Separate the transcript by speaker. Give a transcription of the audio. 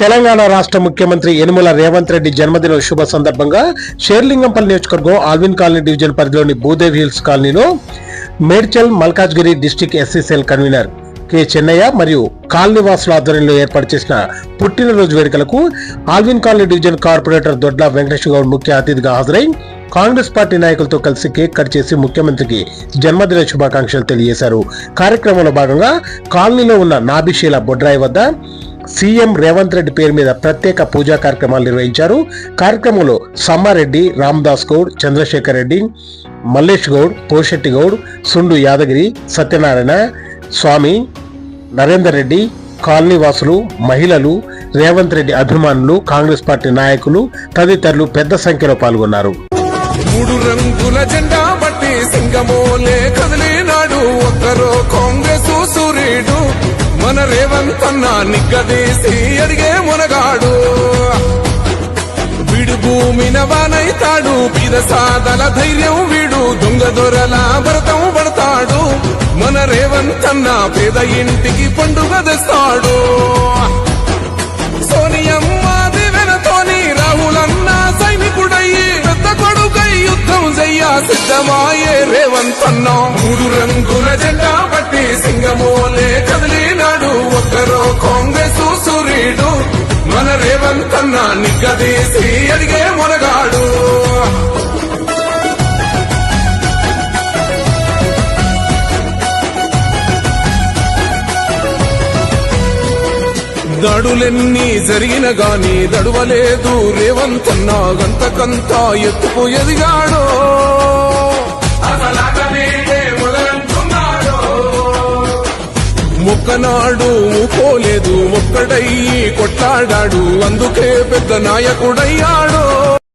Speaker 1: తెలంగాణ రాష్ట్ర ముఖ్యమంత్రి యనుమల రేవంత్ రెడ్డి జన్మదిన శుభ సందర్భంగా షేర్లింగంపల్లి నియోజకవర్గం ఆల్విన్ కాలనీ డివిజన్ పరిధిలోని భూదేవి హిల్స్ కాలనీలో Medchal Malkajgiri district SCCL convener K Chennaiah మరియు కాలనీ వాసుల ఆధ్వర్యంలో ఏర్పాటు చేసిన పుట్టినరోజు వేడుకలకు ఆల్విన్ కాలనీ డివిజన్ కార్పొరేటర్ దొడ్ల వెంకటేష్ గౌడ్ ముఖ్య అతిథిగా హాజరై కాంగ్రెస్ పార్టీ నాయకులతో కలిసి కేక్ కట్ చేసి ముఖ్యమంత్రికి జన్మదిన శుభాకాంక్షలు తెలియజేశారు. కార్యక్రమంలో భాగంగా కాలనీలో ఉన్న నాభిశీల బొడ్రాయి వద్ద సీఎం రేవంత్ రెడ్డి పేరు మీద ప్రత్యేక పూజా కార్యక్రమాలు నిర్వహించారు. కార్యక్రమంలో సమ్మారెడ్డి, రామదాస్ గౌడ్, చంద్రశేఖర్ రెడ్డి, మల్లేష్ గౌడ్, పోషెట్టి గౌడ్, సుండు యాదగిరి, సత్యనారాయణ, స్వామి, నరేందర్ రెడ్డి, కాలనీ వాసులు, మహిళలు, రేవంత్ రెడ్డి అభిమానులు, కాంగ్రెస్ పార్టీ నాయకులు తదితరులు పెద్ద సంఖ్యలో పాల్గొన్నారు.
Speaker 2: మూడు రంగుల జెండా బట్టి సింగమోలే కదిలినాడు ఒక్కరో కాంగ్రెస్ సూర్యుడు మన రేవంత్ అన్న నిగ్గదీసి అడిగే మునగాడు. వీడు భూమిన వానైతాడు, బీద సాదల ధైర్యం వీడు, దొంగ దొరల భరతం పడతాడు. మన రేవంత్ అన్న పేద ఇంటికి పండుగ తెస్తాడు. సోనియమ్మ దివెనతోని రాహులన్న సైనికుడయ్యి పెద్ద కొడుకై యుద్ధం చెయ్య సిద్ధమాయే రేవంత్ అన్న. మూడు రంగుల జెండా బట్టి సింగమోలే కదిలినాడు ఒక్కరో కాంగ్రెస్ సూర్యుడు మన రేవంత్ అన్న నిగ్గదీసి అడిగే మునగాడు. దాడులెన్ని జరిగిన గాని దడువలేదు రేవంత్ అన్న గంతకంతా ఎత్తుకు ఎదిగాడు. మొక్కనాడు పోలేదు, ఒక్కడయ్యి కొట్లాడాడు, అందుకే పెద్ద నాయకుడయ్యాడు.